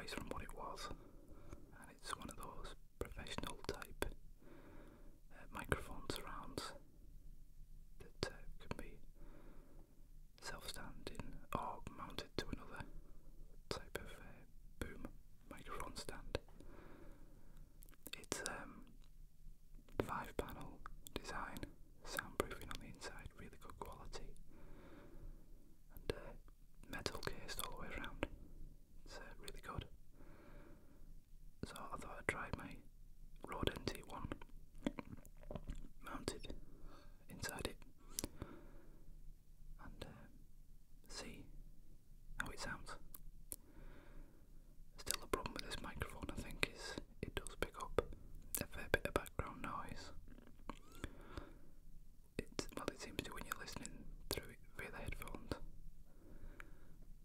noise from what it was, and it's one of those professional type microphone surrounds that can be self-standing or mounted to another type of boom microphone stand. It's 5-panel design, soundproofing on the inside, really good quality, and metal cased all the way around. It's really good. So I thought I'd try my Rode NT1 mounted inside it and see how it sounds. Still, the problem with this microphone, I think, is it does pick up a fair bit of background noise. It seems to when you're listening through it via the headphones.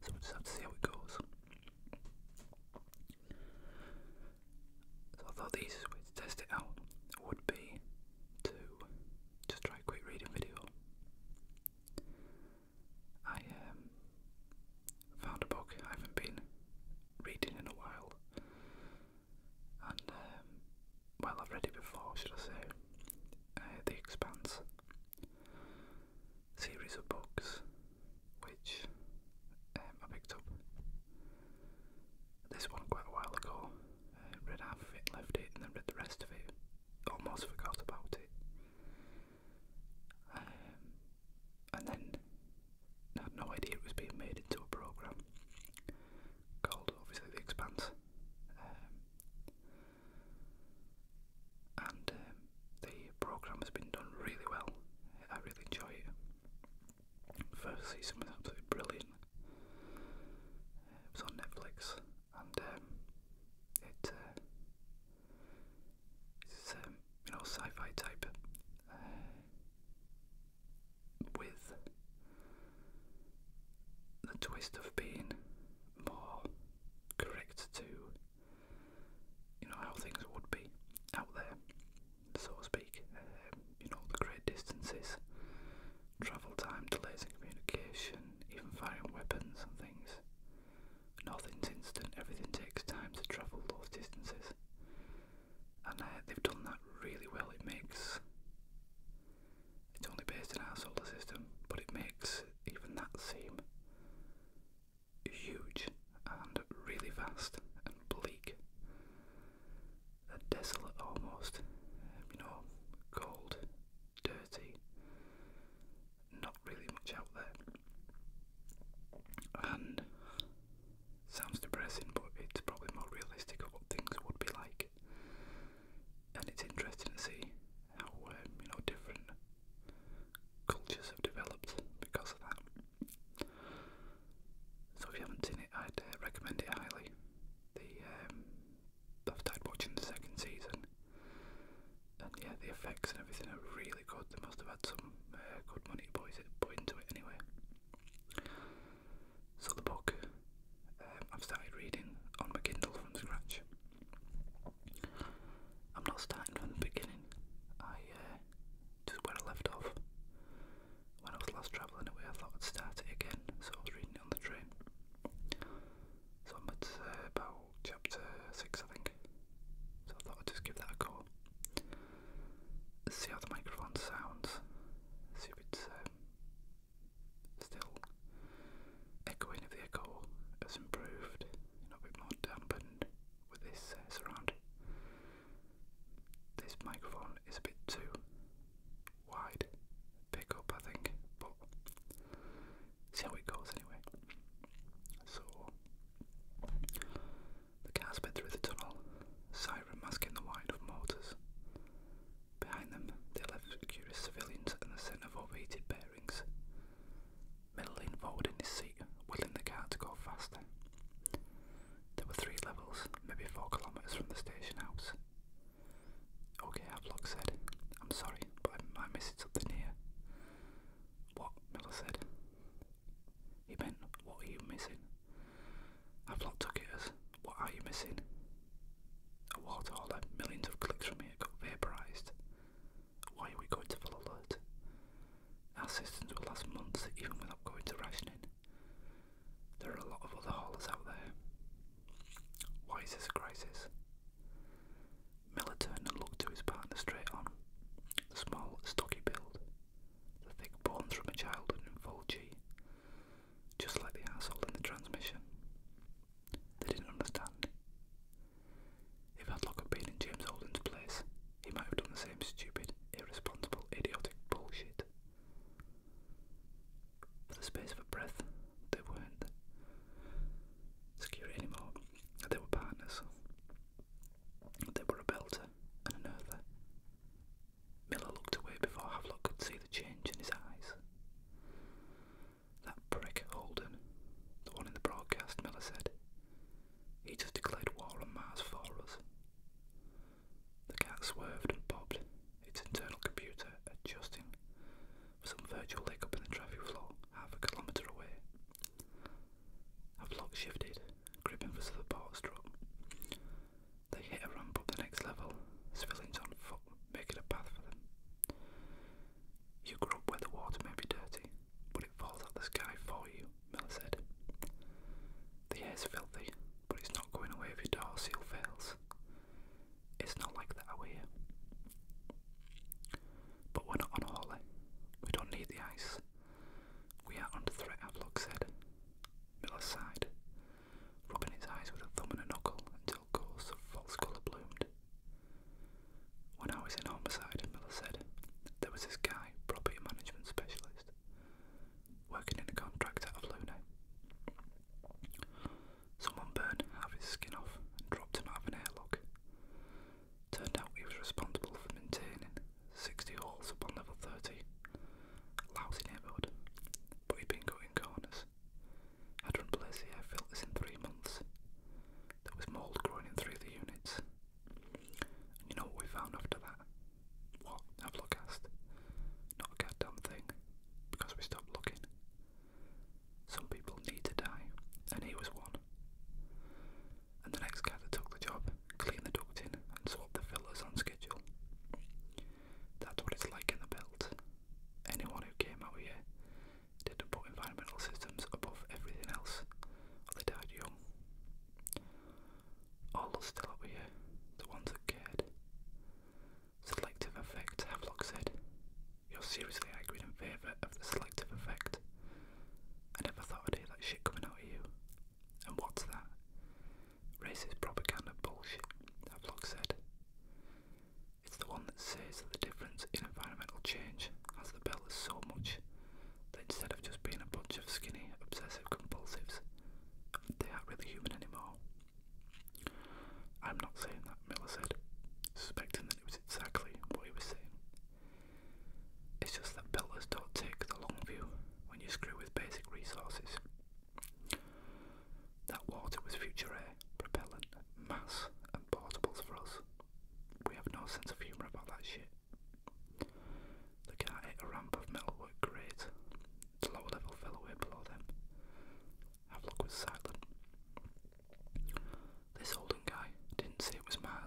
So we'll just have to see how it goes. So I thought the easiest way to test it out would be to just try a quick reading video. I found a book I haven't been reading in a while, and well, I've read it before, should I say, the Expanse series of books, which I picked up this one quite a while ago, read half of it, left it, and then read the rest of it, almost forgot about it, and then had no idea it was being made into a programme called, obviously, The Expanse, and the programme has been done really well. I really enjoy it. First season was absolutely brilliant. It was on Netflix, and it's sci-fi type, with the twist of being more correct to how things would be out there, so to speak. The great distances, travel time, delays in communication, even firing weapons and things. Nothing's instant, everything takes time to travel those distances. And they've done that really well. It's only based in our solar system, but it makes even that seem huge and really vast and bleak and desolate almost. Cold, dirty, not really much out there. And sounds depressing, but it's probably more realistic of what things would be like. And it's interesting to see how different cultures have developed because of that. So if you haven't seen it, I'd recommend it highly. I've started watching the second season, and yeah, the effects and everything are really good. They must have had some good money put into it anyway. So the book, I've started reading on my Kindle from scratch. I'm not starting from the beginning. I just where I left off when I was last travelling away. I thought I'd start it again, so I was reading it on the train. So I'm at about chapter 6, I think. So I thought I'd just give that a go. See how the microphone sounds. See if it's still echoing, if the echo has improved, a bit more dampened with this surround. This microphone is a bit too wide pick up, I think, but see how it goes anyway. So the car sped through the tunnel, siren masking the whine of motors. Behind them, they left curious civilians and the scent of overheated bearings. Miller leaned forward in his seat, willing the car to go faster. There were 3 levels, maybe 4 kilometres from the station house. Okay, Havelock said. I'm sorry, but I missed something here. What? Miller said. He meant, what are you missing? Havelock took it as, what are you missing? A water hauler, millions of clicks from here got vaporised. Why are we going to full alert? Our systems will last months even without going to rationing. There are a lot of other haulers out there. The air's filthy, but it's not going away if your door seal fails. It's not like that out here. But we're not on holiday. We don't need the ice. We are under threat, Havelock said. Miller sighed, rubbing his eyes with a thumb and a knuckle until ghosts of false colour bloomed. When I was in homicide, Miller said, there was this guy, property management specialist, working in a contract out of Luna. Someone burned half his skin off and dropped him out of an airlock. Turned out he was responsible for maintaining 60 halls up on level 30. Lousy neighbourhood, but he'd been cutting corners. Had replaced the air filters in 3 months. There was mould growing in 3 of the units. And you know what we found after that? What? Havelock asked. Not a goddamn thing, because we stopped looking. Some people need to die, and he was one. And the next guy that took the job cleaned the ducting and swapped the filters on schedule. That's what it's like in the belt. Anyone who came out here didn't put environmental systems above everything else, or they died young. All are still up here, the ones that cared. Selective effect, Havelock said. You're seriously arguing in favour of the selective effect. I never thought I'd hear that shit coming out of you. And what's that? Racist propaganda bullshit, Havelock said. It's the one that says that the difference in environmental change has the belt as so much that instead of just being a bunch of skinny, obsessive compulsives, they aren't really human anymore. I'm not saying that, Miller said, suspecting that it was exactly what he was saying. It's just that belters don't take the long view when you screw with basic resources. That water was future air, propellant, mass, and portables for us. We have no sense of humour about that shit. The car hit a ramp of metalwork grades. The lower level fell away below them. Havelock was silent. This Holden guy didn't say it was mine.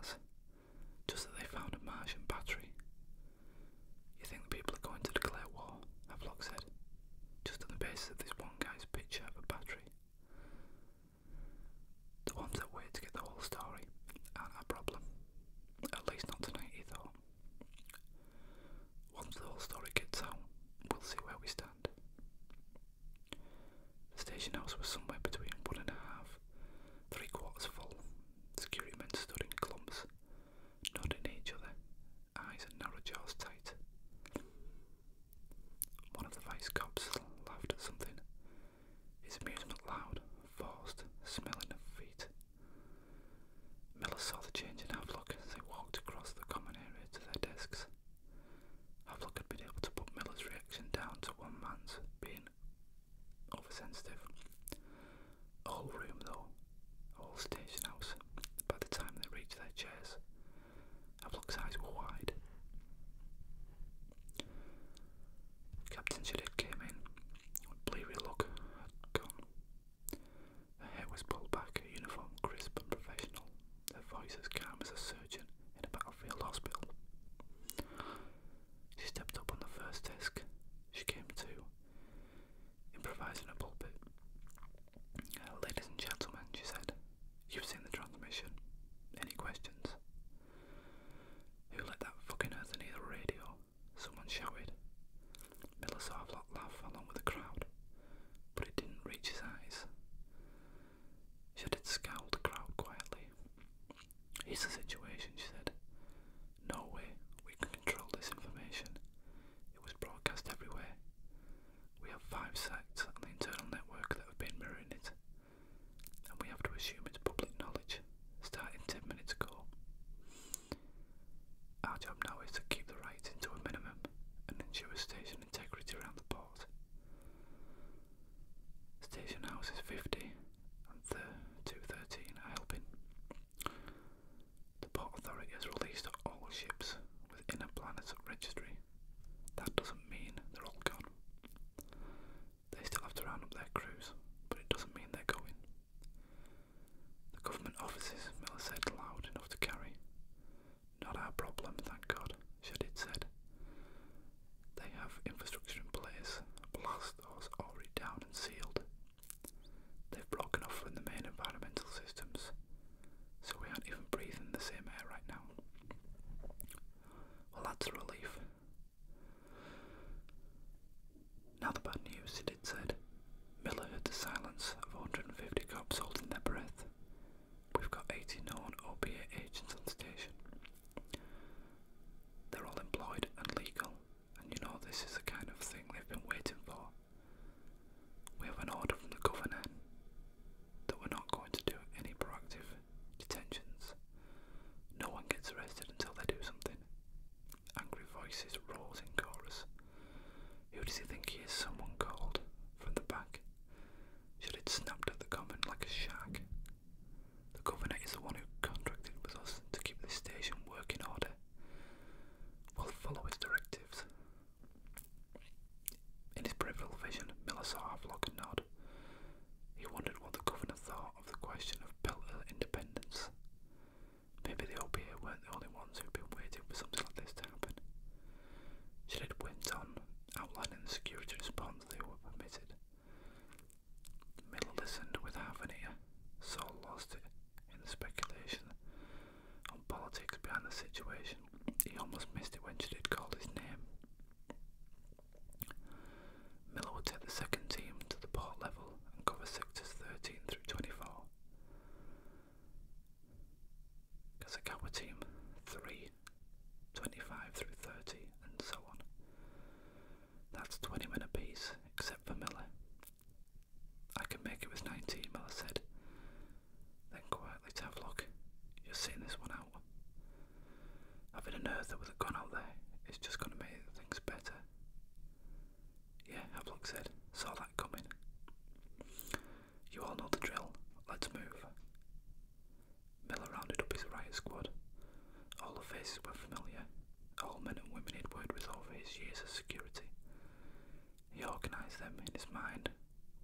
same air right now. Well, that's a relief. Now the bad news, it said. Miller heard the silence of 150 cops holding their breath. We've got 80 known OPA agents on station. They're all employed and legal, and you know this is the kind of thing they've been waiting for. We have an order from the governor that we're not going to do any proactive detentions. No one gets arrested until they do something. Angry voices rose in chorus. Who does he think he is? Someone called from the back. Should it snapped at the comment like a shark. The governor is the one who contracted with us to keep this station working order. We'll follow his directives. In his peripheral vision, Miller saw Havelock and nod. He wondered what the governor thought of the question of Belter independence. Maybe the OPA weren't the only ones who'd been waiting for something like this to happen. She went on, outlining the security response they were permitted. Miller listened with half an ear, Saul lost it in the speculation on politics behind the situation. He almost missed it when she did call his name. Miller would take the second team to the port level and cover sectors 13 through 24. Kazakawa team 3, 25 through 30, and so on. That's 20 men apiece, except for Miller. I can make it with 19, Miller said. Then quietly to Havelock, you're seeing this one out. Having an earther with a gun out there is just going to make things better. Yeah, Havelock said. Saw that coming. You all know the drill. Let's move. Miller rounded up his riot squad. All the faces were familiar. All men and women he'd worked with over his years of security. He organised them in his mind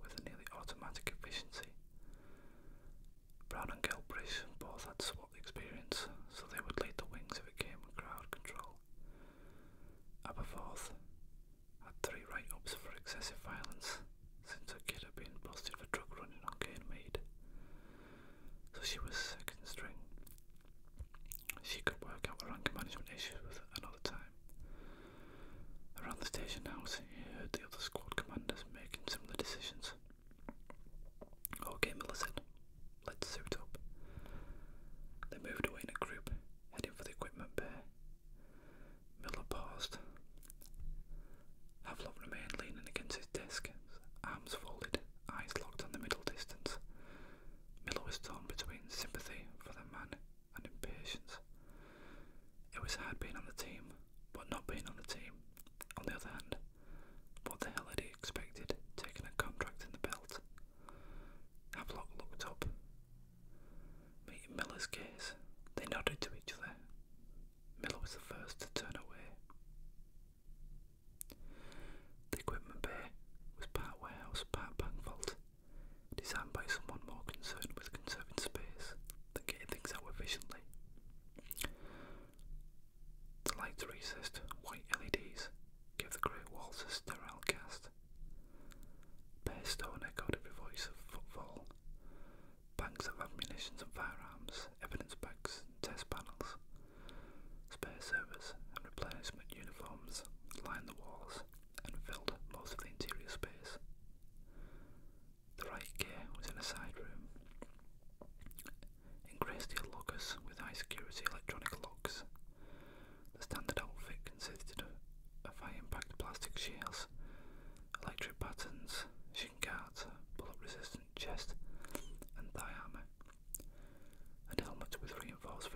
with a nearly automatic efficiency. Brown and Gelbrich both had SWAT experience, so they would lead the wings if it came to crowd control. Aberforth had 3 write-ups for excessive violence since her kid had been busted for drug running on Cane Mead, so she was second string. She could work out her anger management issues with another time. Around the station house, he heard the other squad commanders making similar decisions. Okay, Miller said, let's suit up. They moved away in a group, heading for the equipment bay. Miller paused. Havelock remained leaning against his desk, arms folded, eyes locked on the middle distance. Miller was torn between sympathy for the man and impatience. It was hard being on the team, but not being on the team. On the other hand, what the hell had he expected, taking a contract in the belt? Havelock looked up. Meeting Miller's gaze, they nodded to each other. Miller was the first to turn away. The equipment bay was part warehouse, part bank vault, designed by someone more concerned with conserving space than getting things out efficiently. The lights recessed white LEDs gave the grey walls a sterile cast. Bare stone echoed every voice of footfall. Banks of ammunition and firearms, evidence bags and test panels, spare servers and replenishment uniforms lined the walls and filled most of the interior space. The riot gear was in a side room. In grey steel lockers with high security electronic locks. The standard outfit consisted of high-impact plastic shields, electric patterns, shin guards, bullet-resistant chest and thigh armour, and helmets with reinforced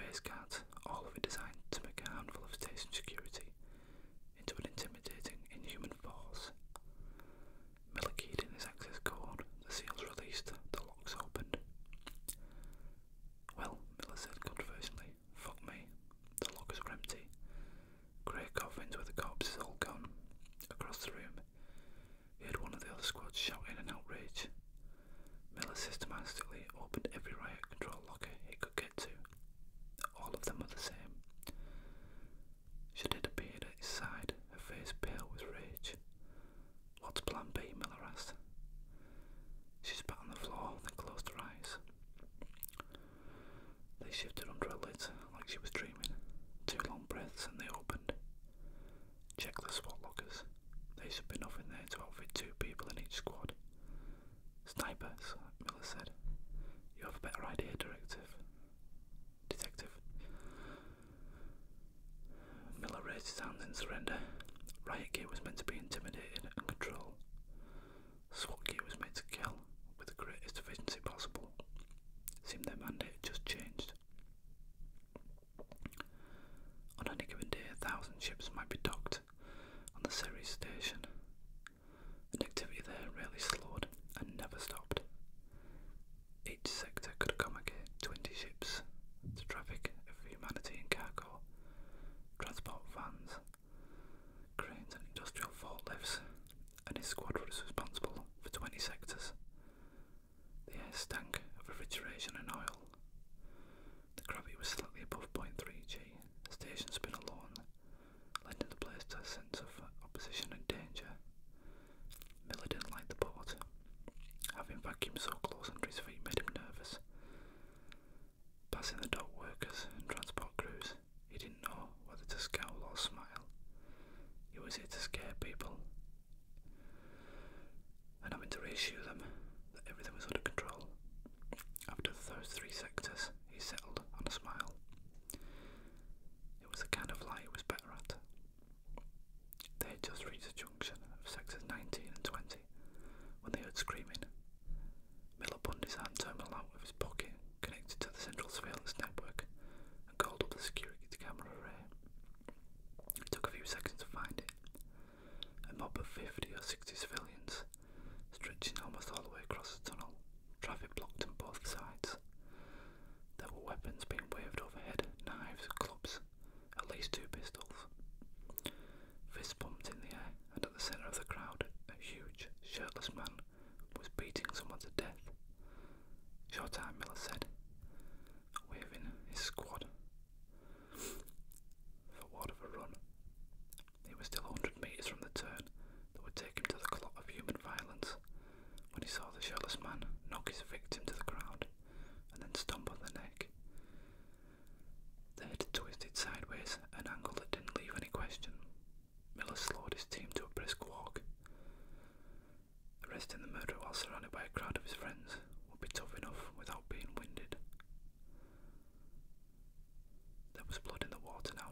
there was blood in the water now.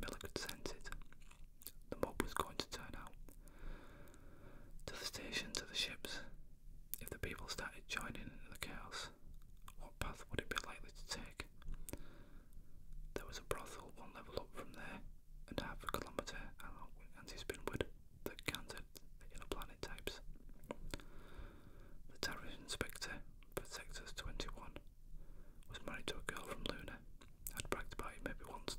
Miller could sense it. The mob was going to turn out. To the station, to the ships. If the people started joining in the chaos, what path would it be likely to take? There was a brothel 1 level up from there, and half a kilometre anti-spinwood that counted the inner planet types. The tariff inspector for Sectors 21 was married to a girl from Luna. I'd bragged about it maybe once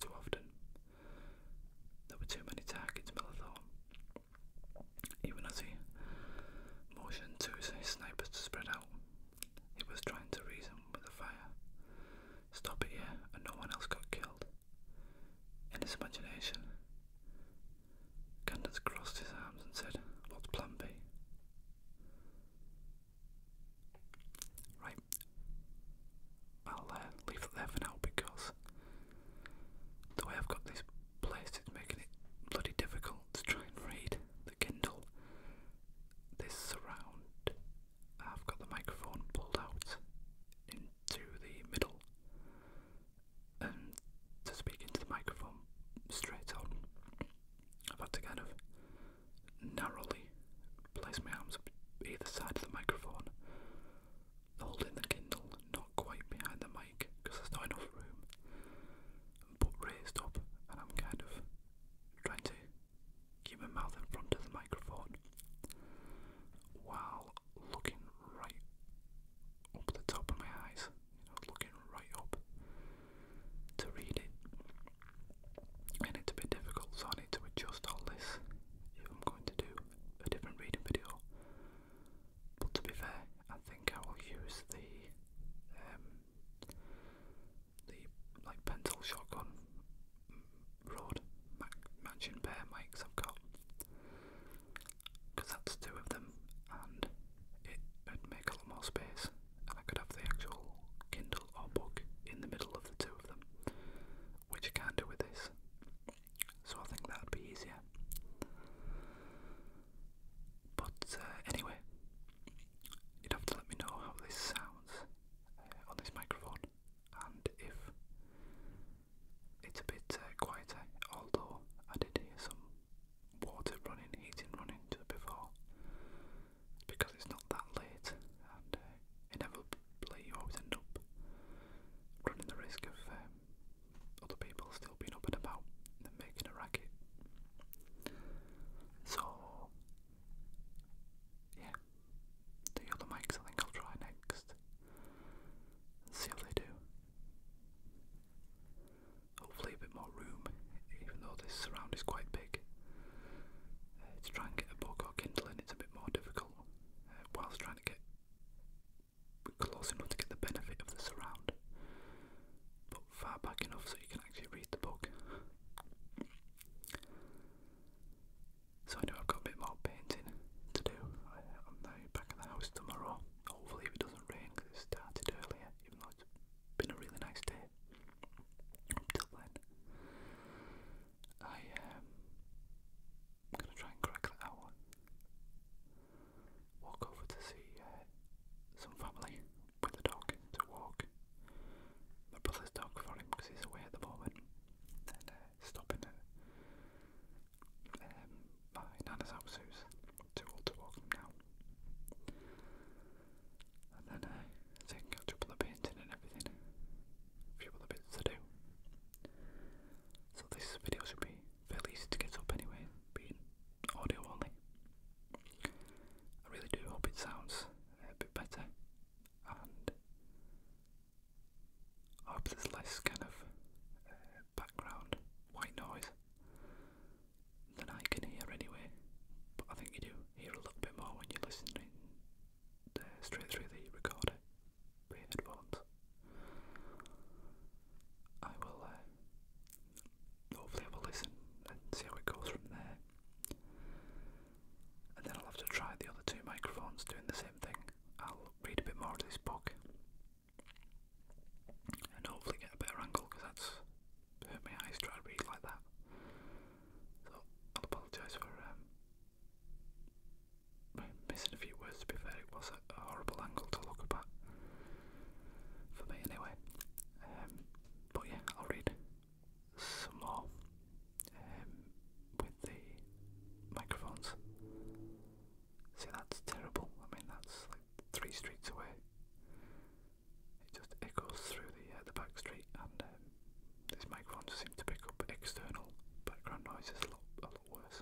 just seem to pick up external background noises a lot worse.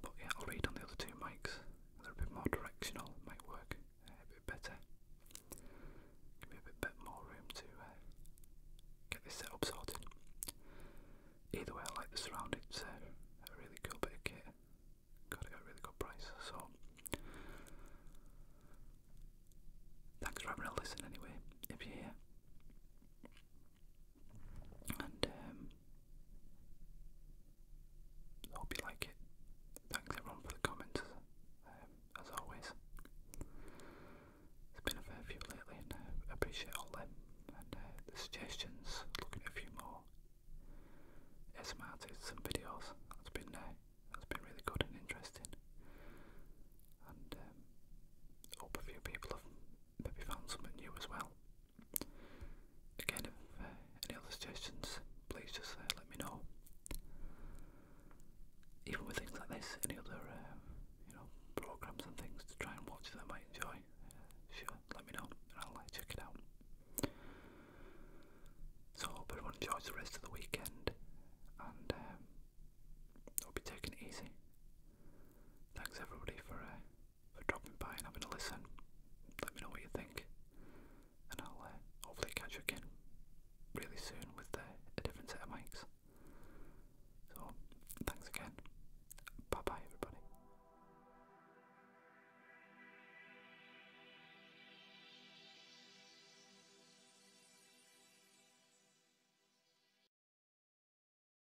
But yeah, I'll read on the other two mics. They're a bit more directional, might work a bit better. Give me a bit more room to get this setup sorted. Either way, I like the surround. It's a really cool bit of kit. Got it at a really good price. So thanks for having a listen anyway, if you're here. And hope you like it. Thanks everyone for the comments, as always. There's been a fair few lately, and I appreciate all them. And the suggestions, looking at a few more ASMR artists and videos. That's been really good and interesting. And hope a few people have maybe found something new as well. Again, if any other suggestions, please just let me know. Even with things like this, any other programs and things to try and watch that I might enjoy, sure, let me know and I'll check it out. So hope everyone enjoys the rest of the weekend, and hope you're taking it easy. Thanks everybody for dropping by and having a listen. Let me know what you think, and I'll hopefully catch you again